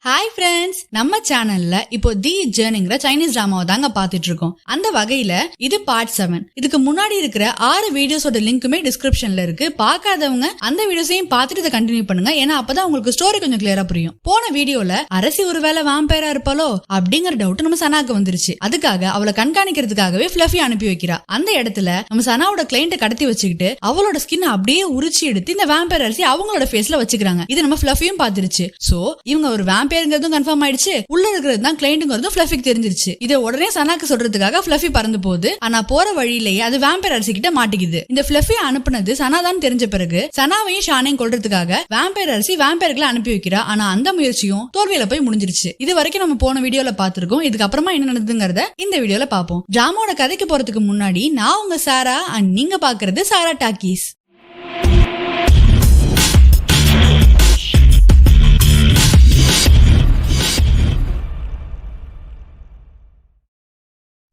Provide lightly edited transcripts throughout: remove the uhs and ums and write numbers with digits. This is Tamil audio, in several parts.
ஹாய் ஃப்ரெண்ட்ஸ், நம்ம சேனல்ல இப்போ தி ஜர்னிங்கிற சைனீஸ் டிராமாவை தாங்க பாத்துட்டு இருக்கோம். அந்த வகையில இது பார்ட் 7. இதுக்கு முன்னாடி இருக்கிற 6 வீடியோஸோட லிங்க்குமே டிஸ்கிரிப்ஷன்ல இருக்கு. பார்க்காதவங்க அந்த வீடியோஸையும் பார்த்துட்டு இதை கண்டினியூ பண்ணுங்க. ஏன்னா அப்பதான் உங்களுக்கு ஸ்டோரி கொஞ்சம் கிளியரா புரியும். போன வீடியோல அரசி ஒருவேளை வாம்பயரா இருப்பாளோ அப்படிங்கிற டவுட் நம்ம சனாக்கு வந்துருச்சு. அதுக்காக அவளை கண்காணிக்கிறதுக்காகவே ஃபிளஃபி அனுப்பி வைக்கிறா. அந்த இடத்துல நம்ம சனாவோட கிளைண்ட கடத்தி வச்சுக்கிட்டு அவளோட ஸ்கின் அப்படியே உரிச்சு எடுத்து இந்த வாம்பயர் அரசி அவங்களோட ஃபேஸ்ல வச்சுக்கிறாங்க. இது நம்ம ஃபிளஃபியும் பாத்துருச்சு. சோ இவங்க ஒரு வாம்பயர்ங்கிறதும் கன்ஃபார்ம் ஆயிடுச்சு, உள்ள இருக்கிறது தான் கிளைண்ட்ங்கிறதும் ஃபிளஃபிக்கு தெரிஞ்சிருச்சு. இதை உடனே சனாக்கு சொல்றதுக்காக ஃபிளஃபி பறந்து போகுது. ஆனா போற வழியிலேயே அது வாம்பயர் அரசி கிட்ட மாட்டிக்குது. இந்த ஃபிளஃபி அனுப்புனது சனா தான் தெரிஞ்ச பிறகு சனாவையும் ஷானையும் கொல்றதுக்காக வாம்பயர் அரசி வாம்பயர்களை அனுப்பி வைக்கிறா. ஆனா அந்த முயற்சியும் தோல்வியில போய் முடிஞ்சிருச்சு. இது வரைக்கும் நம்ம போன வீடியோல பாத்துருக்கோம். இதுக்கப்புறமா என்ன நடந்ததுங்கிறத இந்த வீடியோல பாப்போம். டிராமாவோட கதைக்கு போறதுக்கு முன்னாடி நான் உங்க சாரா அண்ட் நீங்க பாக்குறது சாரா டாக்கீஸ்.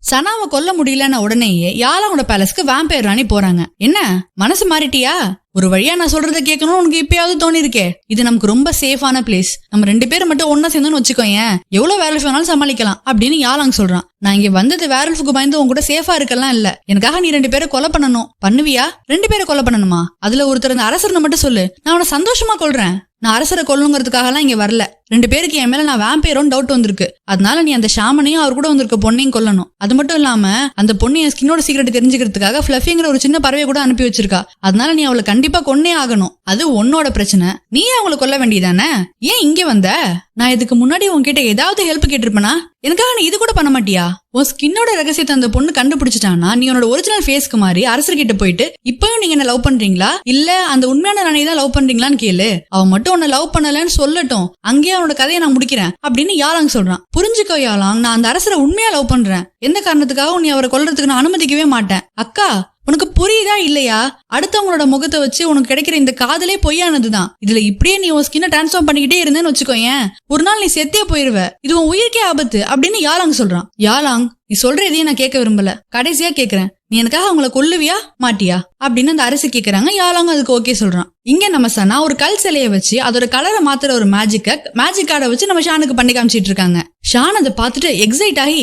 சனாவை கொல்ல முடியலன்னு உடனேயே யாலாவோட பேலஸ்க்கு வாம்பயர் ராணி போறாங்க. என்ன மனசு மாறிட்டியா? ஒரு வழியா நான் சொல்றதை கேட்கணும் உனக்கு இப்பயாவது தோணி இருக்கே. இது நமக்கு ரொம்ப சேஃபான பிளேஸ். நம்ம 2 பேரும் மட்டும் ஒன்னா சேர்ந்தோன்னு வச்சுக்கோங்க, எவ்வளவு வேரல்ஃப் வேணாலும் சமாளிக்கலாம் அப்படின்னு யாலாங் சொல்றான். நான் இங்க வந்தது வேரல்ஃபுக்கு பயந்து உன் கூட சேஃபா இருக்கலாம் இல்ல, எனக்காக நீ 2 பேரை கொலை பண்ணணும். பண்ணுவியா? 2 பேரை கொலை பண்ணணுமா? அதுல ஒருத்தர் இந்த அரசர்னு மட்டும் சொல்லு, நான் அவனை சந்தோஷமா கொல்றேன். நான் அரசரை கொல்லுங்கிறதுக்காக எல்லாம் இங்க வரல. 2 பேருக்கு என் மேல நான் வாம்பயரோன்னு டவுட் வந்திருக்கு. அதனால நீ அந்த ஷாமனையும் அவர் கூட வந்திருக்க பொண்ணையும் கொல்லணும். அது மட்டும் இல்லாம அந்த பொண்ணு என் ஸ்கின்னோட சீக்கிரட் தெரிஞ்சுக்கிறதுக்காக ஃபிளஃபிங்கிற ஒரு சின்ன பறவையை கூட அனுப்பி வச்சிருக்கா. அதனால நீ அவளை கண்டிப்பா கொன்னே ஆகணும். அது உன்னோட பிரச்சனை. நீ அவளை கொல்ல வேண்டியதானே? ஏன் இங்க வந்த? நான் இதுக்கு முன்னாடி உன்கிட்ட ஏதாவது ஹெல்ப் கேட்டிருப்பனா? எனக்காக நீ இது கூட பண்ண மாட்டியா? உன் ஸ்கின்னோட ரகசியத்தை அந்த பொண்ணு கண்டுபிடிச்சிட்டானா நீ உன்னோட ஒரிஜினல் ஃபேஸ்க்கு மாறி அரசர்கிட்ட போயிட்டு இப்பவும் நீங்க என்ன லவ் பண்றீங்களா இல்ல அந்த உண்மையான ராணியை தான் லவ் பண்றீங்களான்னு கேளு. அவன் மட்டும் உன்னை லவ் பண்ணலன்னு சொல்லட்டும், அங்கேயே அவனோட கதையை நான் முடிக்கிறேன் அப்படின்னு யாலாங் சொல்றான். புரிஞ்சுக்கோ யாலாங், நான் அந்த அரசரை உண்மையா லவ் பண்றேன். எந்த காரணத்துக்காகவும் நீ அவரை கொல்றதுக்கு நான் அனுமதிக்கவே மாட்டேன். அக்கா உனக்கு புரியுதா இல்லையா? அடுத்தவங்களோட முகத்தை வச்சு உனக்கு கிடைக்கிற இந்த காதலே பொய்யானதுதான். இதுல இப்படியே நீ உன் ஸ்கின்னை டிரான்ஸ்ஃபார்ம் பண்ணிக்கிட்டே இருந்தேன்னு வச்சுக்கோயேன், ஒரு நாள் நீ செத்தே போயிருவ. இது உன் உயிருக்கே ஆபத்து அப்படின்னு யாலாங் சொல்றான். யாலாங், நீ சொல்ற இதையும் நான் கேட்க விரும்பல, கடைசியா கேக்குறேன், நீ எனக்காக அவங்களை கொல்லுவியா மாட்டியா அப்படின்னு அந்த அரசு கேக்குறாங்க. யாலாங்க அதுக்கு ஓகே சொல்றான். இங்க நம்ம சனா ஒரு கல் சிலையை வச்சு அதோட கலரை மாத்துற ஒரு மேஜிக் கார்டை வச்சு நம்ம ஷானுக்கு பண்ணி காமிச்சிட்டு இருக்காங்க. ஷான் அதை பார்த்துட்டு எக்ஸைட் ஆகி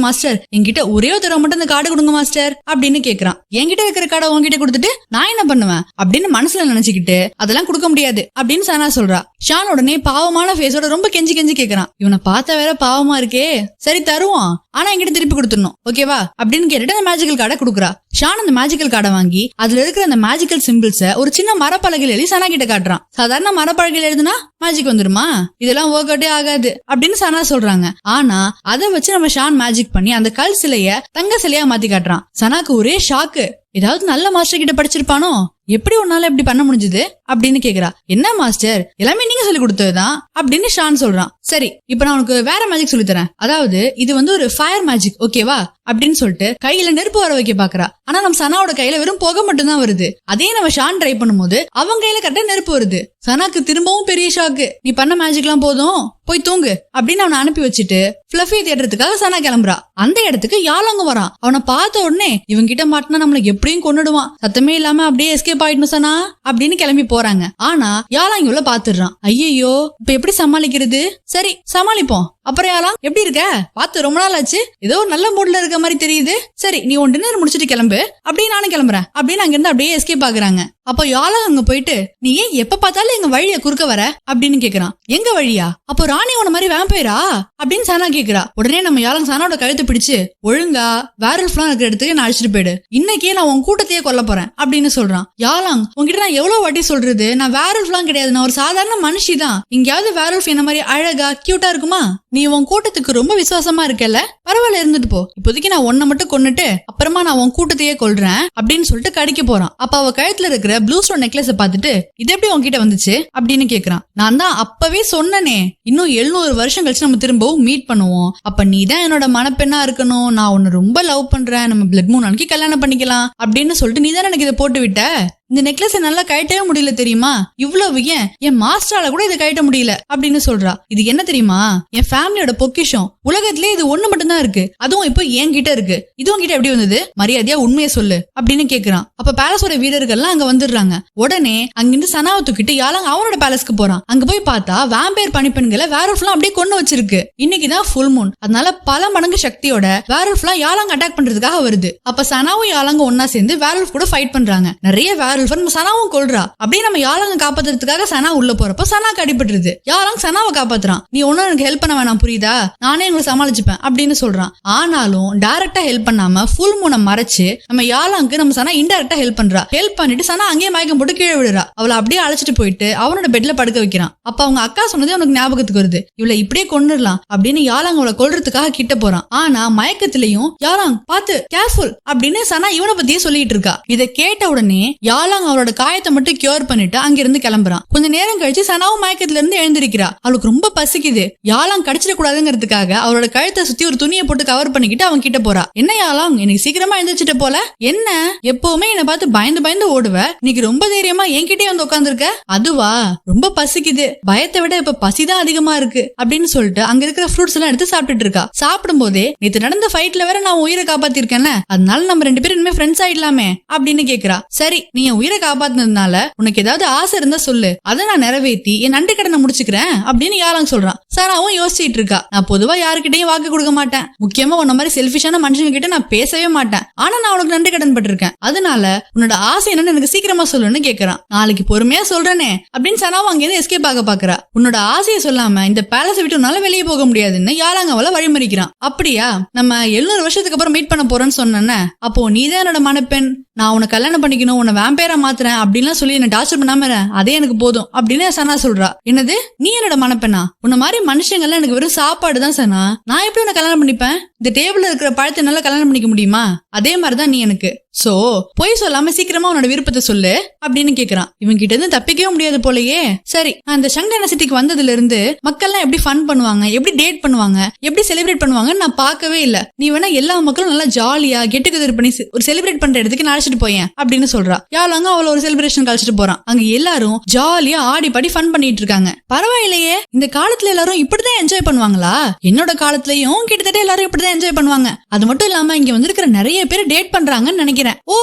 மாஸ்டர் என்கிட்ட ஒரே ஒரு தடவை மட்டும் அந்த கார்டு கொடுங்க மாஸ்டர் அப்படின்னு கேக்குறான். என்கிட்ட இருக்கிற கார்டை உன்கிட்ட கொடுத்துட்டு நான் என்ன பண்ணுவேன் அப்படின்னு மனசுல நினைச்சுக்கிட்டு அதெல்லாம் கொடுக்க முடியாது அப்படின்னு சனா சொல்றா. ஷான் உடனே பாவமான ஃபேஸோட ரொம்ப கெஞ்சி கேக்குறான். இவனை பார்த்தா வேற பாவமா இருக்கே, சரி தருவான், ஆனா என்கிட்ட திருப்பி கொடுத்துடணும் ஓகேவா அப்படின்னு கேட்டுட்டு அந்த மேஜிக்கல் கார்டை கொடுக்குறா. ஷான் அந்த மேஜிக்கல் கார்டை வாங்கி அதுல இருக்கிற அந்த மேஜிக்கல் சிம்பிள்ஸ ஒரு சின்ன மரப்பலகையில் எழுதி சனா கிட்ட காட்டுறான். சாதாரண மரப்பலகையில் எழுதுனா மேஜிக் வந்துருமா? இதெல்லாம் ஒர்க் அவுட்டே ஆகாது அப்படின்னு சனா சொல்றாங்க. ஆனா அதை வச்சு நம்ம ஷான் மேஜிக் பண்ணி அந்த கல் சிலைய தங்க சிலையா மாத்தி காட்டுறான். சனாக்கு ஒரே ஷாக்கு. ஏதாவது நல்ல மாஸ்டர் கிட்ட படிச்சிருப்பானோ, எப்படி உன்னால இப்படி பண்ண முடிஞ்சது அப்படின்னு கேக்குறா. என்ன மாஸ்டர், எல்லாமே நீங்க சொல்லி கொடுத்ததுதான் அப்படின்னு ஷான் சொல்றான். சரி இப்ப நான் உனக்கு வேற மேஜிக் சொல்லி தரேன். அதாவது இது வந்து ஒரு ஃபயர் மேஜிக் ஓகேவா அப்படின்னு சொல்லிட்டு கையில நெருப்பு வர வைக்க பாக்குறா. ஆனா நம்ம சனாவோட கையில வெறும் புகை மட்டும் தான் வருது. அதே நம்ம ஷான் ட்ரை பண்ணும்போது அவங்க கையில கரெக்டா நெருப்பு வருது. சனாக்கு திரும்பவும் பெரிய ஷாக்கு. நீ பண்ண மேஜிக் எல்லாம் போதும், போய் தூங்கு அப்படின்னு அவனை அனுப்பி வச்சுட்டு ஃபிளஃபியை தேடுறதுக்காக சனா கிளம்புறா. அந்த இடத்துக்கு யாலாங்க வரான். அவனை பார்த்த உடனே இவங்க கிட்ட மாட்டினா நம்மள எப்படியும் கொன்னுடுவான், சத்தமே இல்லாம அப்படியே எஸ்கேப் ஆயிடணும் சனா அப்படின்னு கிளம்பி போறாங்க. ஆனா யாலாங்க உள்ள பாத்துடுறான். ஐயோ இப்ப எப்படி சமாளிக்கிறது? சரி சமாளிப்போம். அப்புறம் யாலாம் எப்படி இருக்க? பார்த்து ரொம்ப நாள் ஆச்சு, ஏதோ ஒரு நல்ல மூட்ல இருக்க மாதிரி தெரியுது. சரி நீ உன் டின்னர் முடிச்சிட்டு கிளம்பு அப்படின்னு நானும் கிளம்புறேன் அப்படின்னு அங்க இருந்து அப்படியே எஸ்கேப் ஆகுறாங்க. அப்போ யாலாம் அங்க போயிட்டு நீ ஏன் எப்ப பார்த்தாலும் எங்க வழிய குறுக்க வர அப்படின்னு கேக்குறான். எங்க வழியா? அப்போ ராணி உன மாதிரி வாம்பயரா அப்படின்னு சனா கேக்குறா. உடனே நம்ம யாலாம் சனாவோட கழுத்தை பிடிச்சு ஒழுங்கா வேரல்ஃப்லாம் இருக்கிற இடத்துக்கு நான் அழைச்சிட்டு போயிடு, இன்னைக்கே நான் உன் கூட்டத்தையே கொல்ல போறேன் அப்படின்னு சொல்றான். யாலாங், உன்கிட்ட நான் எவ்வளவு வாட்டி சொல்றது, நான் வேரல்ஃப்லாம் கிடையாது, நான் ஒரு சாதாரண மனுஷி தான். இங்கயாவது வேரல்ஃப் என்ன மாதிரி அழகா கியூட்டா இருக்குமா? நீ உன் கூட்டத்துக்கு ரொம்ப விசுவாசமா இருக்கல, பரவாயில்ல இருந்துட்டு போ. இப்போதைக்கு நான் உன்னை மட்டும் கொன்னுட்டு அப்புறமா நான் உன் கூட்டத்தையே கொல்றேன் அப்படின்னு சொல்லிட்டு கடிக்க போறான். அப்ப அவ கழுத்துல இருக்கிற ப்ளூ ஸ்டோன் நெக்லஸ பாத்துட்டு இது எப்படி உன்கிட்ட வந்துச்சு அப்படின்னு கேக்குறான். நான் தான் அப்பவே சொன்னனே, இன்னும் 700 வருஷம் கழிச்சு நம்ம திரும்பவும் மீட் பண்ணுவோம், அப்ப நீ தான் என்னோட மனப்பெண்ணா இருக்கணும், நான் உன்னை ரொம்ப லவ் பண்றேன், நம்ம பிளட் மூன் அன்னைக்கு கல்யாணம் பண்ணிக்கலாம் அப்படின்னு சொல்லிட்டு நீ தான் எனக்கு இதை போட்டு விட்ட. இந்த நெக்லஸ் நல்லா கழட்டவே முடியல தெரியுமா? இவ்வளவு ஏன் என் மாஸ்டரால கூட இதை கழட்ட முடியல அப்படின்னு சொல்றா. இது என்ன தெரியுமா? என் ஃபேமிலியோட பொக்கிஷம், உலகத்திலே இது ஒண்ணு மட்டும் தான் இருக்கு, அதுவும் இப்போ என்கிட்ட இருக்கு, இது உன்கிட்ட எப்படி வந்தது, மரியாதையா உண்மையை சொல்லு அப்படின்னு கேக்குறான். அப்ப பேலஸோட வீரர்கள்லாம் அங்க வந்துடுறாங்க. உடனே அங்கிருந்து சனாவை தூக்கிட்டு யாலாங் அவனோட பேலஸ்க்கு போறான். அங்க போய் பார்த்தா வேம்பயர் பணிப்பெண்களை வேர்வல்ஃப்லாம் அப்படியே கொண்டு வச்சிருக்கு. இன்னைக்குதான் ஃபுல் மூன், அதனால பல மடங்கு சக்தியோட வேர்வல்ஃப்லாம் யாலாங் அட்டாக் பண்றதுக்காக வருது. அப்ப சனாவும் யாலாங்கும் ஒன்னா சேர்ந்து வேர்வல்ஃப் கூட ஃபைட் பண்றாங்க. நிறைய வேர்வல்ஃப் நம்ம சனாவும் கொல்றா. அப்படியே நம்ம யாலாங்க காப்பாத்துறதுக்காக சனா உள்ள போறப்ப சனாக்கு அடிபட்டுருது. யாலாங் சனாவை காப்பாத்துறான். நீ ஒன்னும் எனக்கு ஹெல்ப் பண்ண வேணாம் புரியுதா, நானே உங்களை சமாளிச்சுப்பேன் அப்படின்னு சொல்றான். ஆனாலும் டைரக்டா ஹெல்ப் பண்ணாம ஃபுல் மூனை மறைச்சு நம்ம யாலாங்க்கு நம்ம சனா இன்டைரக்டா ஹெல்ப் பண்றா. ஹெல்ப் பண்ணிட்டு சனா அங்கேயே மயக்கம் போட்டு கீழே விடுறா. அவளை அப்படியே அழைச்சிட்டு போயிட்டு அவனோட பெட்ல படுக்க வைக்கிறான். அப்ப அவங்க அக்கா சொன்னதே அவனுக்கு ஞாபகத்துக்கு வருது. இவளை இப்படியே கொண்டுடலாம் அப்படின்னு யாலாங் அவளை கொல்றதுக்காக கிட்ட போறான். ஆனா மயக்கத்திலையும் யாலாங் பாத்து கேர்ஃபுல் அப்படின்னு சனா இவனை பத்தியே சொல்லிட்டு இருக்கா. இதை கேட்ட உடனே யாலாங் அவளோட காயத்தை மட்டும் கியூர் பண்ணிட்டு அங்கிருந்து கிளம்புறான். கொஞ்ச நேரம் கழிச்சு சனாவும் மயக்கத்துல இருந்து எழுந்திருக்கிறா. அவளுக்கு ரொம்ப பசிக்குது. யாலாங் கடிச்சிட கூடாதுங்கிறதுக்காக அவளோட கழுத்தை சுத்தி ஒரு துணியை போட்டு கவர் பண்ணிக்கிட்டு அவன் கிட்ட போறா. என்ன யாலாங் எனக்கு சீக்கிரமா எழுந்திரிச்சிட்ட போல, என்ன எப்பவுமே என்ன பார்த்து பயந்து பயந்து ஓடுவ, இன்னைக்கு ரொம்ப தைரியமா என்கிட்டயே வந்து உட்காந்துருக்க, அதுவா ரொம்ப பசிக்குது, பயத்தை விட இப்ப பசிதான் அதிகமா இருக்கு அப்படின்னு சொல்லிட்டு அங்க இருக்கிற ஃப்ரூட்ஸ் எல்லாம் எடுத்து சாப்பிட்டுட்டு இருக்கா. சாப்பிடும் போதே நேத்து நடந்த ஃபைட்ல வேற நான் உயிரை காப்பாத்திருக்கேன்ல, அதனால நம்ம ரெண்டு பேரும் இனிமே ஃப்ரெண்ட்ஸ் ஆயிடலாமே அப்படின்னு கேக்குறா. சரி நீ என் உயிரை காப்பாத்தினதுனால உனக்கு ஏதாவது ஆசை இருந்தா சொல்லு, அதை நான் நிறைவேற்றி என் நன்றி கடனை முடிச்சுக்கிறேன் அப்படின்னு யாலாங் சொல்றான். சனாவும் யோசிச்சுட்டு இருக்கா. நான் பொதுவா யாருக்கிட்டையும் வாக்கு கொடுக்க மாட்டேன், முக்கியமா உன்ன மாதிரி செல்ஃபிஷான மனுஷங்க கிட்ட நான் பேசவே மாட்டேன், ஆனா நான் உனக்கு நன்றி கடன் பட்டிருக்கேன், அதனால உன்னோட ஆசை என்னன்னு எனக்கு சீக்கிரமா சொல்லுன்னு கேக்குறான். நாளைக்கு பொறுமையா சொல்றேனே அப்படின்னு சனாவும் அங்கிருந்து எஸ்கேப் ஆக பாக்குறா. உன்னோட ஆசையை சொல்லாம இந்த பேலஸை விட்டு உன்னால வெளியே போக முடியாதுன்னு யாலாங் அவளை வழிமறிக்கிறான். அப்படியா, நம்ம 700 வருஷத்துக்கு அப்புறம் மீட் பண்ண போறேன்னு சொன்னேன்னு, அப்போ நீதான் என்னோட மனப்பெண், நான் உன்னை கல்யாணம் பண்ணிக்கணும், உன்னை வேம்பயரா மாத்துறேன் அப்படின்லாம் சொல்லி என்ன டார்ச்சர் பண்ணாம அதே எனக்கு போதும் அப்படின்னு சனா சொல்றா. என்னது நீ என்னோட மனப்பெண்ணா, உன்ன மாதிரி மனுஷங்கள்லாம் எனக்கு வெறும் சாப்பாடு தான் சனா, நான் எப்படி உன்னை கல்யாணம் பண்ணிப்பேன், இந்த டேபிள்ல இருக்கிற பழத்தை என்னால கல்யாணம் பண்ணிக்க முடியுமா, அதே மாதிரிதான் நீ எனக்கு, சோ பொய் சொல்லாம சீக்கிரமா உன்னோட விருப்பத்தை சொல்லு அப்படின்னு கேக்குறான். இவன் கிட்ட இருந்து தப்பிக்கவே முடியாது போலயே. சரி நான் இந்த ஷங்கான சிட்டிக்கு வந்ததுல இருந்து மக்கள்லாம் எப்படி ஃபன் பண்ணுவாங்க, எப்படி டேட் பண்ணுவாங்க, எப்படி செலிப்ரேட் பண்ணுவாங்கன்னு நான் பார்க்கவே இல்ல, நீ வேணா எல்லா மக்களும் நல்லா ஜாலியா கெட் டுகெதர் பண்ணி ஒரு செலிப்ரேட் பண்ற இடத்துக்கு நான் அழைச்சிட்டு போயேன் அப்படின்னு சொல்றா. யாலாங்க அவளை ஒரு செலிப்ரேஷன் கழிச்சிட்டு போறான். அங்க எல்லாரும் ஜாலியா ஆடி பாடி ஃபன் பண்ணிட்டு இருக்காங்க. பரவாயில்லையே, இந்த காலத்துல எல்லாரும் இப்படிதான் என்ஜாய் பண்ணுவாங்களா, என்னோட காலத்துலயும் கிட்டத்தட்ட எல்லாரும் இப்படிதான் என்ஜாய் பண்ணுவாங்க, அது மட்டும் இல்லாம இங்க வந்திருக்கிற நிறைய பேர் டேட் பண்றாங்கன்னு நினைக்கிறேன், ஓ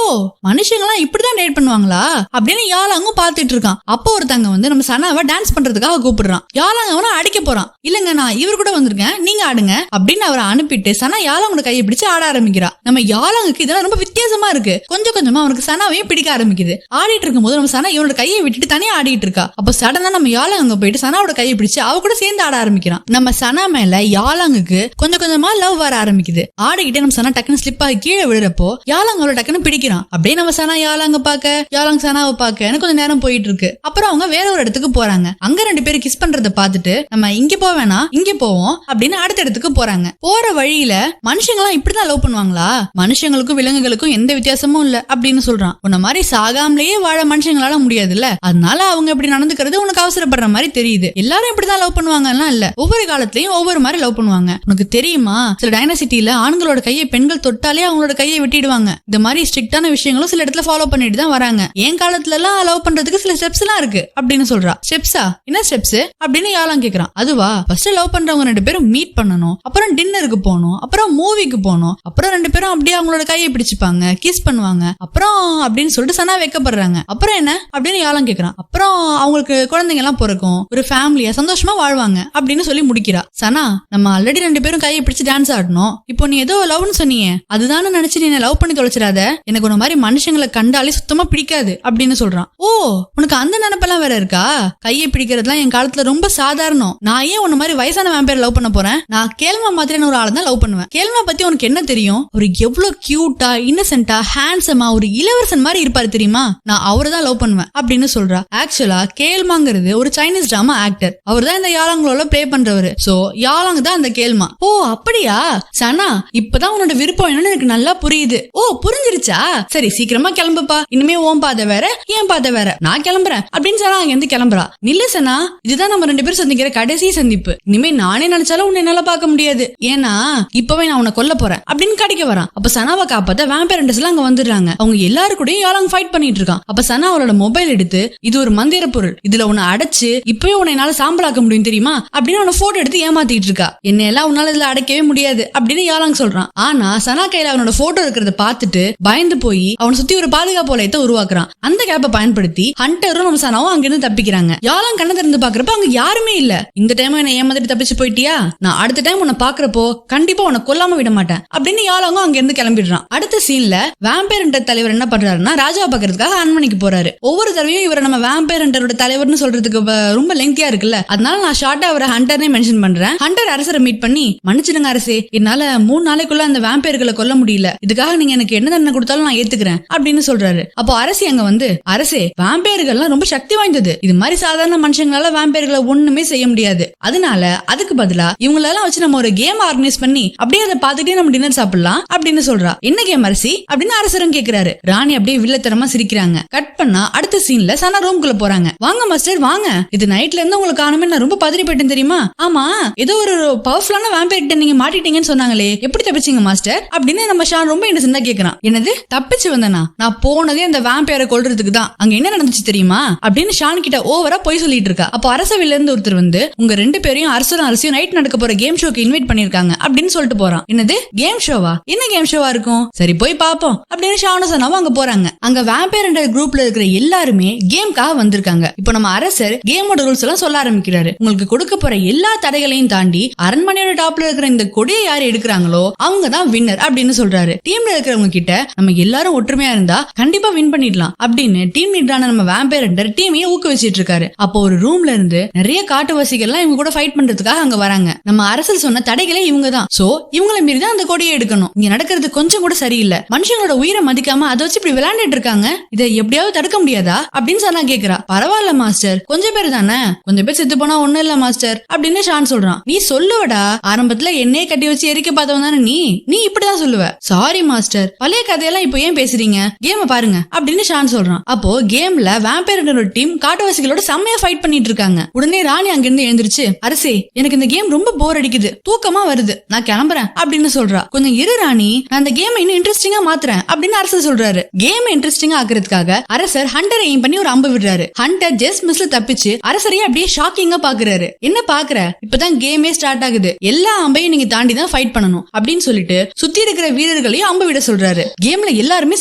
மனுஷங்களாம் இப்படிதான் டேட் பண்ணுவாங்களா அப்படின்னு யாலாங்கும் பாத்துட்டு இருக்கான். அப்போ ஒருத்தங்க வந்து நம்ம சனாவை டான்ஸ் பண்றதுக்காக கூப்பிடுறான். யாலாங்க அவனை அடிக்க போறான். இல்லங்க நான் இவர் கூட வந்திருக்கேன், நீங்க ஆடுங்க அப்படின்னு அவரை அனுப்பிட்டு சனா யாலாங்கோட கையை பிடிச்சு ஆட ஆரம்பிக்கிறா. நம்ம யாலாங்குக்கு இதெல்லாம் ரொம்ப வித்தியாசமா இருக்கு. கொஞ்சம் கொஞ்சமா அவனுக்கு சனாவையும் பிடிக்க ஆரம்பிக்குது. ஆடிட்டு இருக்கும் போது நம்ம சனா இவனோட கையை விட்டுட்டு தனியா ஆடிட்டு இருக்கா. அப்ப சடனா நம்ம யாலாங்க போயிட்டு சனாவோட கையை பிடிச்சு அவ கூட சேர்ந்து ஆட ஆரம்பிக்கிறான். நம்ம சனா மேல யாலாங்குக்கு கொஞ்சம் கொஞ்சமா லவ் வர ஆரம்பிக்குது. ஆடிக்கிட்டே நம்ம சனா டக்குன்னு ஸ்லிப் ஆகி கீழே விழுறப்போ யாலாங்க அவளோட டக்குன்னு பிடிக்கிறான். அப்படியே நம்ம சனா யாலாங்க பாக்க, யாலாங் சனாவை பாக்க எனக்கு கொஞ்சம் நேரம் போயிட்டு இருக்கு. அப்புறம் அவங்க வேற ஒரு இடத்துக்கு போறாங்க. அங்க ரெண்டு பேரும் கிஸ் பண்றத பாத்துட்டு நம்ம இங்க போவேனா இங்க போவோம் அப்படின்னு அடுத்த இடத்துக்கு போறாங்க. போற வழியில மனுஷங்களாம் இப்படிதான் லவ் பண்ணுவாங்களா, மனுஷங்களுக்கும் விலங்குகளுக்கும் எந்த வித்தியாசமும் இல்ல அப்படின்னு சொல்றான். உன்ன மாதிரி சாகாமலேயே வாழ மனுஷங்களால முடியாதுல்ல, அதனால அவங்க இப்படி நடந்துக்கிறது உனக்கு அவசரப்படுற மாதிரி தெரியுது. எல்லாரும் இப்படிதான் லவ் பண்ணுவாங்கன்னா இல்ல, ஒவ்வொரு காலத்திலயும் ஒவ்வொரு மாதிரி லவ் பண்ணுவாங்க. உனக்கு தெரியுமா, சில டைனசிட்டில ஆண்களோட கையை பெண்கள் தொட்டாலே அவங்களோட கையை வெட்டிடுவாங்க. இந்த மாதிரி ஸ்ட்ரிக்டான விஷயங்களும் சில இடத்துல ஃபாலோ பண்ணிட்டு தான் வராங்க. என் காலத்துல எல்லாம் லவ் பண்றதுக்கு சில ஸ்டெப்ஸ் எல்லாம் இருக்கு அப்படின்னு சொல்றா. ஸ்டெப்ஸா, என்ன ஸ்டெப்ஸ் அப்படின்னு யாலாங் கேக்குறான். அதுவா, ஃபர்ஸ்ட் லவ் பண்றவங்க ரெண்டு பேரும் மீட் பண்ணணும், அப்புறம் டின்னருக்கு போகணும், அப்புறம் மூவிக்கு போகணும், அப்புறம் ரெண்டு பேரும் அப்படியே அவங்களோட கையை பிடிச்சுப்பாங்க, கிஸ் பண்ணுவாங்க, அப்புறம் அப்படின்னு சொல்லிட்டு சனா வைக்கப்படுறாங்க. அப்புறம் என்ன அப்படின்னு யாலாங் கேக்குறான். அப்புறம் அவங்களுக்கு குழந்தைங்க எல்லாம் பிறக்கும், ஒரு ஃபேமிலியா சந்தோஷமா வாழ்வாங்க அப்படின்னு சொல்லி முடிக்கிறா. சனா, நம்ம ஆல்ரெடி ரெண்டு பேரும் கையை பிடிச்சு டான்ஸ் ஆடணும், இப்போ நீ ஏதோ லவ்னு சொன்னீங்க, அதுதானே நினைச்சு நீ லவ் பண்ணி தொலைச்சிடாத, எனக்கு ஒரு மாதிரி மனுஷங்களை கண்டாலே சுத்தமா பிடிக்காது அப்படின்னு சொல்றான். ஓ உனக்கு அந்த நினைப்பெல்லாம் வேற இருக்கா, கையை பிடிக்கிறதுலாம் என் காலத்துல ரொம்ப சாதாரணம், நான் ஏன் உன்ன மாதிரி வயசான வேம்பயர் லவ் பண்ண போறேன், நான் கேல்மா மாதிரியான ஒரு ஆளை தான் லவ் பண்ணுவேன். கேல்மா பத்தி உனக்கு என்ன தெரியும், ஒரு எவ்வளவு கியூட்டா இன்னசென்ட்டா ஹேண்ட்ஸமா ஒரு இளவரசன் மாதிரி இருப்பாரு தெரியுமா, நான் அவரை தான் லவ் பண்ணுவேன் அப்படின்னு சொல்றா. ஆக்சுவலா கேல்மாங்கிறது ஒரு சைனீஸ் டிராமா ஆக்டர், அவர் தான் இந்த யாலாங்களோட பிளே பண்றவரு. சோ யாலாங் தான் அந்த கேல்மா. ஓ அப்படியா சனா, இப்பதான் உன்னோட விருப்பம் என்னன்னு எனக்கு நல்லா புரியுது. ஓ புரிஞ்சிருச்சா, சரி சீக்கிரமா கிளம்புப்பா, இனிமே ஓம் பாதை வேற ஏன் பாதை வேற, நான் கிளம்புறேன் அப்படின்னு சனா அங்க இருந்து கிளம்புறா. நில்லு சனா, இதுதான் நம்ம ரெண்டு பேரும் சந்திக்கிற கடைசி சந்திப்பு, இனிமே நானே நினைச்சாலும் உன்னை என்னால பார்க்க முடியாது, ஏன்னா இப்பவே நான் உன்னை கொல்ல போறேன் அப்படின்னு கடிக்க வரான். அப்ப சனாவை காப்பாத்த வேம்பயர் எல்லாம் அங்க வந்துடுறாங்க. வராங்க. அவங்க எல்லாரு கூடயும் யாலாங் ஃபைட் பண்ணிட்டு இருக்கான். அப்ப சனா அவளோட மொபைல் எடுத்து, இது ஒரு மந்திர பொருள், இதுல உன்னை அடைச்சு இப்பவே உன்னை என்னால சாம்பலாக்க முடியும் தெரியுமா அப்படின்னு அவனை போட்டோ எடுத்து ஏமாத்திட்டு இருக்கா. என்ன எல்லாம் உன்னால இதுல அடைக்கவே முடியாது அப்படின்னு யாலாங் சொல்றான். ஆனா சனா கையில அவனோட போட்டோ இருக்கிறத பார்த்துட்டு பயந்து போய் அவனை சுத்தி ஒரு பாதுகாப்பு வளையத்தை உருவாக்குறான். அந்த கேப்பை பயன்படுத்தி ஹண்டரும் நம்ம சனாவும் அங்கிருந்து தப்பிக்கிறாங்க. யாலாங் கண்ணை திறந்து பாக்குறப்ப அங்க யாருமே இல்ல. இந்த டைம் என்ன ஏமாத்திட்டு தப்பிச்சு போயிட்டியா, நான் அடுத்த டைம் உன்னை பாக்குறப்போ கண்டிப்பா உன்னை கொல்லாம விட மாட்டேன் அப்படின்னு யாலாங்கும் அங்க இருந்து கிளம்பிடுறான். அடுத்த சீன்ல வேம்பயர் ஹண்டர் தலைவர் என்ன பண்றாருன்னா ராஜா பாக்குறதுக்காக அரண்மனைக்கு போறாரு. ஒவ்வொரு தடவையும் இவரை நம்ம வேம்பயர் ஹண்டரோட தலைவர்னு சொல்றதுக்கு ரொம்ப லெங்தியா இருக்குல்ல, அதனால நான் ஷார்ட்டா அவரை ஹண்டர்னே மென்ஷன் பண்றேன். ஹண்டர் அரசரை மீட் பண்ணி, மன்னிச்சிடுங்க அரசே, என்னால 3 நாளைக்குள்ள அந்த வேம்பயர்களை கொல்ல முடியல, இதுக்காக நீங்க எனக்கு என்ன தண்டனை கொடுத்தாலும் நான் ஏத்துக்கிறேன் அப்படின்னு சொல்றாரு. அப்போ அரசி அங்க வந்து, அரசே வேம்பயர்கள்லாம் ரொம்ப சக்தி வாய்ந்தது, இது மாதிரி சாதாரண மனுஷங்களால வேம்பயர்களை ஒண்ணுமே செய்ய முடியாது, அதனால அதுக்கு பதிலா இவங்களெல்லாம் வச்சு நம்ம ஒரு கேம் ஆர்கனைஸ் பண்ணி அப்படியே அதை பார்த்துட்டே நம்ம டின்னர் சாப்பிடலாம் அப்படின்னு சொல்றா. என்ன கேம் அரசி அப்படின்னு அரசரும் கேக்குறாரு. ராணி அப்படியே வில்லத்தரமா சிரிக்கிறாங்க. கட் பண்ணா அடுத்த சீன்ல சனா ரூம்குள்ள போறாங்க. வாங்க மாஸ்டர் வாங்க, இது நைட்ல இருந்து உங்களுக்கு காணுமே, நான் ரொம்ப பதறி போயிட்டேன் தெரியுமா. ஆமா, ஏதோ ஒரு பவர்ஃபுல்லான வேம்பயர்கிட்ட நீங்க மாட்டிட்டீங்கன்னு சொன்னாங்களே, எப்படி தப்பிச்சீங்க மாஸ்டர் அப்படின்னு நம்ம ஷான் ரொம்ப இன்னசென்ட்டா கேக்குறான். என்னது தப்பிச்சு வந்தனா, நான் போனதே அந்த வேம்பயரை கொல்றதுக்கு தான், அங்க என்ன நடந்துச்சு தெரியுமா அப்படின்னு ஷான் கிட்ட ஓவரா போய் சொல்லிட்டு இருக்கா. அப்போ அரசவையில இருந்து ஒருத்தர் வந்து, உங்க 2 பேரையும் அரசரும் அரசியும் நைட் நடக்க போற கேம் ஷோக்கு இன்வைட் பண்ணிருக்காங்க அப்படின்னு சொல்லிட்டு போறான். என்னது கேம் ஷோவா, என்ன கேம் ஷோவா இருக்கும், சரி போய் பாப்போம் அப்படின்னு ஷானும் சனாவும் அங்க போறாங்க. அங்க வேம்பயர் என்ற குரூப்ல இருக்கிற எல்லாருமே கேம்காக வந்திருக்காங்க. இப்போ நம்ம அரசர் கேமோட ரூல்ஸ் எல்லாம் சொல்ல ஆரம்பிக்கிறாரு. உங்களுக்கு கொடுக்க போற எல்லா தடைகளையும் தாண்டி அரண்மனையோட டாப்ல இருக்கிற இந்த கொடியை யாரு எடுக்கிறாங்களோ அவங்க தான் வின்னர் அப்படின்னு சொல்றாரு. டீம்ல இருக்கிறவங்க கிட்ட நம்ம எல்லாரும் ஒற்றுமையா இருந்தா கண்டிப்பா வின் பண்ணிடலாம் அப்படின்னு டீம் லீடரான நம்ம வேம்பயர் என்ற டீமையே ஊக்குவிச்சிட்டு இருக்காரு. அப்போ ஒரு ரூம்ல இருந்து நிறைய காட்டுவாசிகள் எல்லாம் இவங்க கூட ஃபைட் பண்றதுக்காக அங்க வராங்க. நம்ம அரசர் சொன்ன தடைகளே இவங்க தான், சோ இவங்களை மீறி தான் அந்த கொடியை எடுக்கணும். இங்க நடக்கிறது கொஞ்சம் கூட சரியில்லை, மனுஷங்களோட உயிரை மதிக்காம அதை வச்சு இப்படி விளையாண்டுட்டு இருக்காங்க, இதை எப்படியாவது தடுக்க முடியாதா அப்படின்னு சனா கேக்குறா. பரவாயில்ல மாஸ்டர், கொஞ்சம் பேர் தானே, கொஞ்சம் பேர் செத்து போனா ஒண்ணும் இல்ல மாஸ்டர் அப்படின்னு ஷான் சொல்றான். நீ சொல்லுவடா, ஆரம்பத்துல என்னையே கட்டி வச்சு எரிக்க பார்த்தவன் தானே நீ இப்படிதான் சொல்லுவ. சாரி மாஸ்டர், பழைய கதையெல்லாம் இப்போ ஏன் பேசுறீங்க, கேம பாருங்க அப்படின்னு ஷான் சொல்றான். அப்போ கேம்ல வேம்பயரோட டீம் காட்டுவாசிகளோட செம்மையா ஃபைட் பண்ணிட்டு இருக்காங்க. உடனே ராணி அங்கிருந்து எழுந்திருச்சு, அரசே எனக்கு இந்த கேம் ரொம்ப போர் அடிக்குது, தூக்கமா வருது, நான் கிளம்புறேன் அப்படின்னு சொல்றா. கொஞ்சம் இரு ராணி, நான் அந்த கேம் இன்னும் இன்ட்ரெஸ்டிங்கா மாத்துறேன் அப்படின்னு அரசர் சொல்றாரு. கேம் இன்ட்ரெஸ்டிங்கா ஆக்குறதுக்காக அரசர் ஹண்டரை எய்ம் பண்ணி ஒரு அம்பு விடுறாரு. ஹண்டர் ஜஸ்ட் மிஸ்ல தப்பிச்சு அரசரையே அப்படியே ஷாக்கிங்கா பாக்குறாரு. என்ன பாக்குற, இப்பதான் கேமே ஸ்டார்ட் ஆகுது, எல்லா அம்பையும் நீங்க தாண்டி தான் ஃபைட் பண்ணணும் அப்படின்னு சொல்லிட்டு சுத்தி இருக்கிற வீரர்களையும் அம்பு விட சொல்றாரு. கேம்ல எல்லாருமே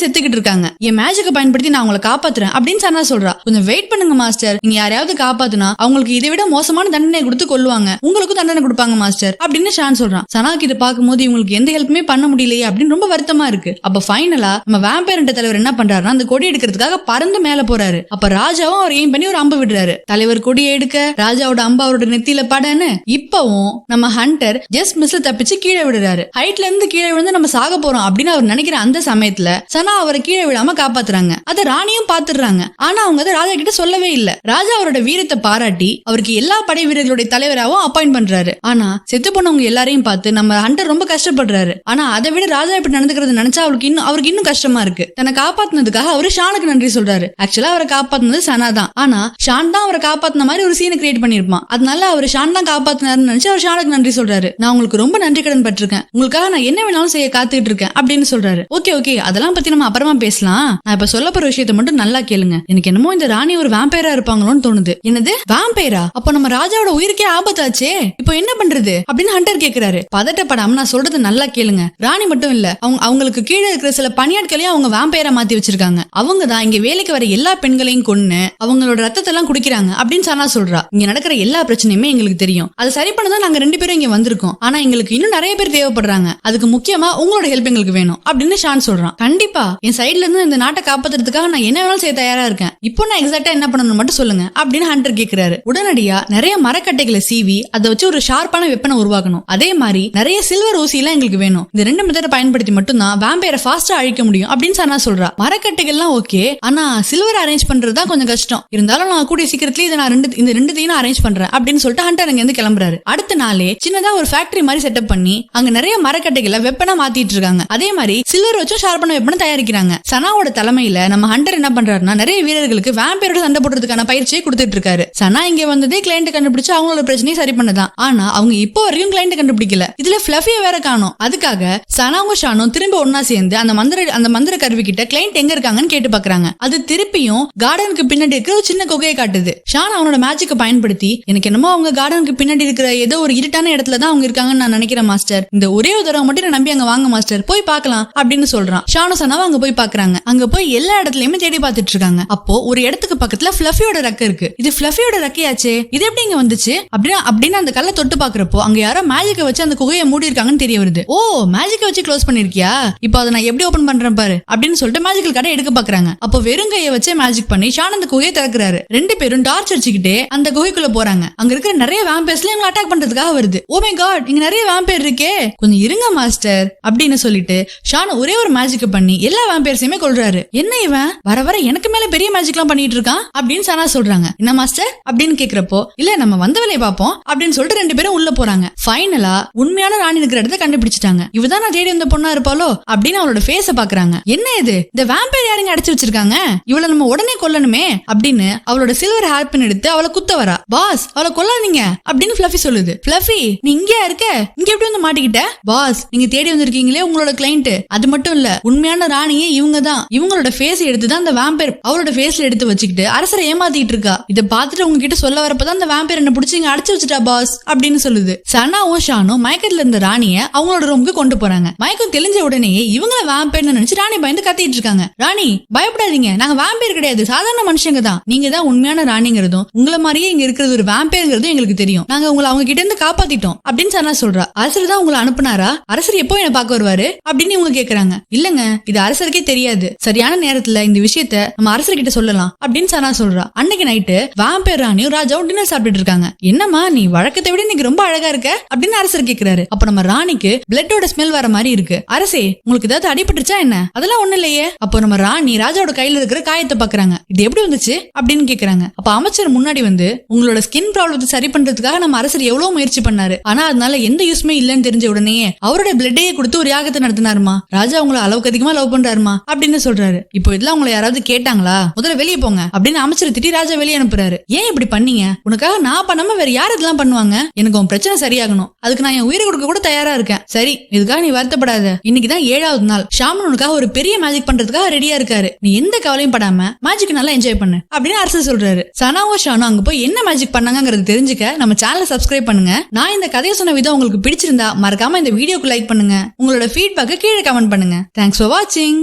செத்துக்கிட்டு இருக்காங்க, என் மேஜிக்கை பயன்படுத்தி நான் உங்களை காப்பாத்துறேன் அப்படின்னு சனா சொல்றா. கொஞ்சம் வெயிட் பண்ணுங்க மாஸ்டர், நீங்க யாரையாவது காப்பாத்துனா அவங்களுக்கு இதை விட மோசமான தண்டனை கொடுத்து கொல்லுவாங்க, உங்களுக்கும் தண்டனை கொடுப்பாங்க மாஸ்டர் அப்படின்னு ஷான் சொல்றான். சனாக்கு இதை பார்க்கும்போது இவங்களுக்கு எந்த ஹெல்ப்புமே பண்ண முடியலையே அப்படின்னு ரொம்ப வருத்தமா இருக்கு. அப்ப ஃபைனலா நம்ம வேம்பயர் தலைவர் என்ன பண்றாருன்னா அந்த கொடி எடுக்கிறதுக்காக பறந்து மேல போறாரு. அப்ப ராஜாவும் அவர் எய்ம் பண்ணி ஒரு அம்பு விடுறாரு. தலைவர் கொடியை எடுக்க ராஜாவோட அம்பு அவரோட நெத்தியில படன்னு இப்பவும் நம்ம ஹண்டர் ஜஸ்ட் மிஸ்ல தப்பிச்சு கீழே விடுறாரு. ஹைட்ல இருந்து கீழே விழுந்து நம்ம சாக போறோம் அப்படின்னு அவர் நினைக்கிற அந்த சமயத்துல சனா அவரை கீழே விடாம காப்பாத்துறாங்க. அத ராணியும் பாத்துறாங்க. ஆனா அவங்க அதை ராஜா கிட்ட சொல்லவே இல்ல. ராஜா அவரோட வீரத்தை பாராட்டி அவருக்கு எல்லா படை வீரர்களுடைய தலைவராகவும் அப்பாயிண்ட் பண்றாரு. ஆனா செத்து போனவங்க எல்லாரையும் பார்த்து நம்ம ஹண்டர் ரொம்ப கஷ்டப்படுறாரு. ஆனா அதை விட ராஜா இப்படி நடந்துக்கிறது நினைச்சா அவருக்கு இன்னும் கஷ்டமா இருக்கு. தன்னை காப்பாத்தினதுக்காக அவரு ஷானுக்கு நன்றி சொல்றாரு. ஆக்சுவலா அவரை காப்பாத்தினது சனா தான், ஆனா ஷான் தான் அவரை காப்பாத்தின மாதிரி ஒரு சீனை கிரியேட் பண்ணிருப்பான். அதனால அவர் ஷான் தான் காப்பாத்தினாருன்னு நினைச்சு அவர் ஷானுக்கு நன்றி சொல்றாரு. நான் உங்களுக்கு ரொம்ப நன்றி கடன் பட்டிருக்கேன், உங்களுக்காக நான் என்ன வேணாலும் செய்ய காத்துக்கிட்டு இருக்கேன் அப்படின்னு சொல்றாரு. ஓகே அதெல்லாம் பத்தி நம்ம அப்புறமா பேசலாம், நான் இப்ப சொல்ல போற விஷயத்தை மட்டும் நல்லா கேளுங்க. எனக்கு என்னமோ இந்த ராணி ஒரு வேம்பயரா இருப்பாங்களோன்னு தோணுது. என்னது வேம்பயரா, அப்ப நம்ம ராஜாவோட உயிருக்கே ஆபத்தாச்சே, இப்போ என்ன பண்றது அப்படின்னு ஹண்டர் கேக்குறாரு. பதட்டப்படாம நான் சொல்றது நல்லா கேளுங்க. ராணி மட்டும் இல்ல, அவங்களுக்கு கீழே இருக்கிற சில பணியாட்களையும் அவங்க வேம்பயரா மாத்தி வச்சிருக்காங்க. அவங்க தான் இங்க வேலைக்கு வர எல்லா பெண்களையும் கொன்னு அவங்களோட ரத்தத்தை எல்லாம் குடிக்கிறாங்க அப்படின்னு சனா சொல்றா. இங்க நடக்கிற எல்லா பிரச்சனையுமே எங்களுக்கு தெரியும், அதை சரி பண்ணதான் நாங்க 2 பேரும் இங்க வந்திருக்கோம். ஆனா எங்களுக்கு இன்னும் நிறைய பேர் தேவைப்படுறாங்க, அதுக்கு முக்கியமா உங்களோட ஹெல்ப் எங்களுக்கு வேணும் அப்படின்னு ஷான் சொல்றான். கண்டிப்பா என் சைட்ல இருந்து இந்த நாட்டை காப்பாத்துறதுக்காக நான் என்ன வேணாலும் செய்ய தயாரா இருக்கேன், இப்போ நான் எக்ஸாக்டா என்ன பண்ணணும் மட்டும் சொல்லுங்க அப்படின்னு ஹண்டர் கேக்குறாரு. உடனடியா நிறைய மரக்கட்டைகளை சீவி அதை வச்சு ஒரு ஷார்ப்பான வெப்பனை உருவாக்கணும். அதே மாதிரி நிறைய சில்வர் ஊசி எல்லாம் எங்களுக்கு வேணும். இந்த 2 மெத்தடை பயன்படுத்தி மட்டும் தான் வேம்பயரை ஃபாஸ்டா அழிக்க முடியும் அப்படின்னு சனா சொல்றா. மரக்கட்டைகள்லாம் ஓகே, ஆனா சில்வர் அரேஞ்ச் பண்றதுதான் கொஞ்சம் கஷ்டம், இருந்தாலும் நான் கூடிய சீக்கிரத்துல இதை நான் இந்த 2த்தையும் அரேஞ்ச் பண்றேன் அப்படின்னு சொல்லிட்டு ஹண்டர் அங்க இருந்து கிளம்புறாரு. அடுத்த நாளே சின்னதா ஒரு ஃபேக்டரி மாதிரி செட்டப் பண்ணி அங்க நிறைய மரக்கட்டைகளை வெப்பனா மாத்திட்டு இருக்காங்க. அதே மாதிரி சில்வர் வச்சும் ஷார்ப்பான வெப்பனை தயாரிக்கிறாங்க. சனாவோட தலைமையில நம்ம ஹண்டர் என்ன பண்றாருன்னா நிறைய வீரர்களுக்கு வேம்பயரோட சண்டை போடுறதுக்கான பயிற்சியை கொடுத்துட்டு இருக்காரு. சனா இங்க வந்ததே கிளைண்ட் கண்டுபிடிச்சு அவங்களோட பிரச்சனையை சரி பண்ணதான். ஆனா அவங்க இப்போ வரைக்கும் கிளைண்ட் கண்டுபிடிக்கல. இதுல ஃபிளஃபிய வேற காணும். அதுக்காக சனாவும் ஷானும் திரும்ப ஒன்னா சேர்ந்து அந்த மந்திர கருவி கிட்ட கிளைண்ட் எங்க இருக்காங்கன்னு கேட்டு பாக்குறாங்க. அது திருப்பியும் கார்டனுக்கு பின்னாடி இருக்கிற ஒரு சின்ன குகையை காட்டுது. ஷான் அவனோட மேஜிக்கை பயன்படுத்தி எனக்கு என்னமோ அவங்க கார்டனுக்கு பின்னாடி இருக்கிற ஏதோ ஒரு இருட்டான இடத்துல தான் அவங்க இருக்காங்கன்னு நான் நினைக்கிறேன் மாஸ்டர். இந்த ஒரே ஒரு தடவை மட்டும் நான் நம்பி அங்க வாங்க மாஸ்டர், போய் பார்க்கலாம் அப்படின்னு சொல்றான். ஷானும் சனாவும் அங்க போய் பாக்குறாங்க. அங்க போய் எல்லா இடத்துலயுமே தேடி பார்த்துட்டு இருக்காங்க. அப்போ ஒரு இடத்துக்கு பக்கத்துல ஃப்ளஃபியோட ரெக்கை இருக்கு. இது ஃப்ளஃபியோட ரெக்கையாச்சே, இது எப்படி இங்க வந்துச்சு அப்படின்னு அந்த கல்லை தொட்டு பாக்குறப்போ அங்க யாரோ மேஜிக்கை வச்சு அந்த குகையை மூடி இருக்காங்கன்னு தெரிய வருது. ஓ, மேஜிக்கை வச்சு க்ளோஸ் பண்ணிருக்கியா, இப்போ அதை நான் எப்படி ஓபன் பண்றேன் பாரு அப்படின்னு சொல்லிட்டு மேஜிக்கல் கடை எடுக்க பாக்குறாங்க. அப்போ வெறும் கையை வச்சு மேஜிக் பண்ணி ஷான் அந்த குகையை திறக்கிறாரு. ரெண்டு பேரும் டார்ச் அடிச்சுக்கிட்டே அந்த குகைக்குள்ள போறாங்க. அங்க இருக்கிற நிறைய வேம்பையர்ஸ்ல இவங்க அட்டாக் பண்றதுக்காக வருது. ஓ மை காட், இங்க நிறைய வேம்பையர் இருக்கே, கொஞ்சம் இருங்க மாஸ்டர் அப்படின்னு சொல்லிட்டு ஷான் ஒரே ஒரு மேஜிக் பண்ணி எல்லா வேம்பையர்ஸையுமே கொல்றாரு. என்ன இவன் வர வர எனக்கு மேல பெரிய மேஜிக் எல்லாம் பண்ணிட்டு இருக்கான் அப்படின்னு சனா சொல்றாங்க. என்ன மாஸ்டர் அப்படின்னு கேக்குறப்போ இல்ல நம்ம வந்த வேலையை பார்ப்போம் அப்படின்னு சொல்லிட்டு ரெண்டு பேரும் உள்ள போறாங்க. ஃபைனலா உண்மையான ராணி இருக்கிற இடத்த கண்டுபிடிச்சிட்டாங்க. இவதான் நான் தேடி வந்த பொண்ணா இருப்பாளோ அப்படின்னு அவளோட ஃபேஸ பாக்குறாங்க. என்ன இது, இந்த வேம்பையர் யாருங்க அடைச்சு வச்சிருக்காங்க, இவளை நம்ம உடனே கொல்லணுமே அப்படின்னு அவளோட சில்வர் ஹேர் பின் எடுத்து அவளை குத்த வரா. பாஸ் அவளை கொல்லாதீங்க அப்படின்னு ஃப்ளஃபி சொல்லுது. ஃப்ளஃபி நீ இங்கே இருக்க, இங்க எப்படி வந்து மாட்டிக்கிட்ட? பாஸ் நீங்க தேடி வந்திருக்கீங்களே உங்களோட கிளைண்ட், அது மட்டும் இல்ல உண்மையான ராணியே இவங்க தான். இவங்களோட ஃபேஸ் எடுத்துதான் அந்த வேம்பையர் அவளோட ஃபேஸ்ல எடுத்து வச்சுக்கிட்டு அரசரை ஏமாத்திட்டு இருக்கா. இதை பார்த்துட்டு உங்ககிட்ட சொல்ல வரப்பதான் அந்த வேம்பையர் என்ன பிடிச்சி இங்க அடைச்சு வச்சுட்டா பாஸ் அப்படின்னு சொல்லுது. சனாவும் ஷானும் மயக்கத்துல இருந்த ராணிய அவங்களோட ரூமுக்கு கொண்டு போறாங்க. மயக்கம் தெளிஞ்ச உடனே இவங்கள வேம்பையர்னு நினைச்சு ராணி பயந்து கத்திட்டு இருக்காங்க. ராணி பயப்படாதீங்க, நாங்க வேம்பையர் கிடையாது, சாதாரண மனுஷங்க தான். நீங்க தான் உண்மையான ராணிங்கிறதும் உங்களை மாதிரியே இங்க இருக்கிறது ஒரு வேம்பையர்ங்கிறதும் எங்களுக்கு தெரியும். நாங்க உங்களை அவங்க கிட்ட இருந்து காப்பாத்திட்டோம் அப்படின்னு சனா சொல்றா. அரசர் தான் உங்களை அனுப்புனாரா, அரசர் எப்போ என்ன பார்க்க வருவாரு அப்படின்னு இவங்க கேக்குறாங்க. இல்லங்க இது அரசருக்கே தெரியாது, சரியான நேரத்துல இந்த விஷயத்த நம்ம அரசர்கிட்ட சொல்லலாம் அப்படின்னு சனா சொல்றா. அன்னைக்கு நைட்டு வேம்பையர் ராணியும் ராஜாவும் டின்னர் சாப்பிட்டு இருக்காங்க. என்னமா நீ வழக்கத்தை விட இன்னைக்கு ரொம்ப அழகா இருக்க அப்படின்னு அரசர் கேக்குறாரு. அப்ப நம்ம ராணிக்கு பிளட்டோட ஸ்மெல் வர மாதிரி இருக்கு. அரசே உங்களுக்கு ஏதாவது அடிபட்டுச்சா என்ன? அதெல்லாம் ஒண்ணு இல்லையே. அப்போ நம்ம ராணி ராஜாவோட கையில இருக்கிற காயத்தை பாக்குறாங்க. இது எப்படி வந்துச்சு அப்படின்னு கேக்குறாங்க. அப்ப அமைச்சர் முன்னாடி வந்து உங்களோட ஸ்கின் ப்ராப்ளத்தை சரி பண்றதுக்காக நம்ம அரசர் எவ்வளவு முயற்சி பண்ணாரு, ஆனா அதனால எந்த யூஸ்மே இல்லன்னு தெரிஞ்ச உடனே அவரோட பிளட்டையே கொடுத்து ஒரு யாகத்தை நடத்தினாருமா. ராஜா உங்களை அளவுக்கு அதிகமா லவ் பண்றாருமா அப்படின்னு சொல்றாரு. இப்போ இதெல்லாம் உங்களை யாராவது கேட்டாங்களா, முதல்ல வெளியே போங்க அப்படின்னு அமைச்சர் திட்டி ராஜா வெளியே அனுப்புறாரு. ஏன் இப்படி பண்ணீங்க, உனக்காக நான் பண்ணாம வேற யார் இதெல்லாம் பண்ணுவாங்க, எனக்கு உன் பிரச்சனை சரியாகணும், அதுக்கு நான் என் உயிரை கொடுக்க கூட தயாரா இருக்கேன். சரி இதுக்காக நீ வருத்தப்படாத, இன்னைக்குதான் 7வது நாள், ஷாமன் உனக்காக ஒரு பெரிய மேஜிக் பண்றதுக்காக ரெடியா இருக்காரு, நீ எந்த கவலையும் படாம மேஜிக் நல்லா என்ஜாய் பண்ணு அப்படின்னு அரசர் சொல்றாரு. சனாவோ ஷானோ அங்க போய் என்ன மேஜிக் பண்ணாங்கிறது தெரிஞ்சுக்க நம்ம சேனலை சப்ஸ்கிரைப் பண்ணுங்க. நான் இந்த கதையை சொன்ன விதம் உங்களுக்கு பிடிச்சிருந்தா மறக்காம இந்த வீடியோக்கு லைக் பண்ணுங்க. உங்களோட ஃபீட்பேக்கை கீழே கமெண்ட் பண்ணுங்க. தேங்க்ஸ் ஃபார் வாட்சிங்.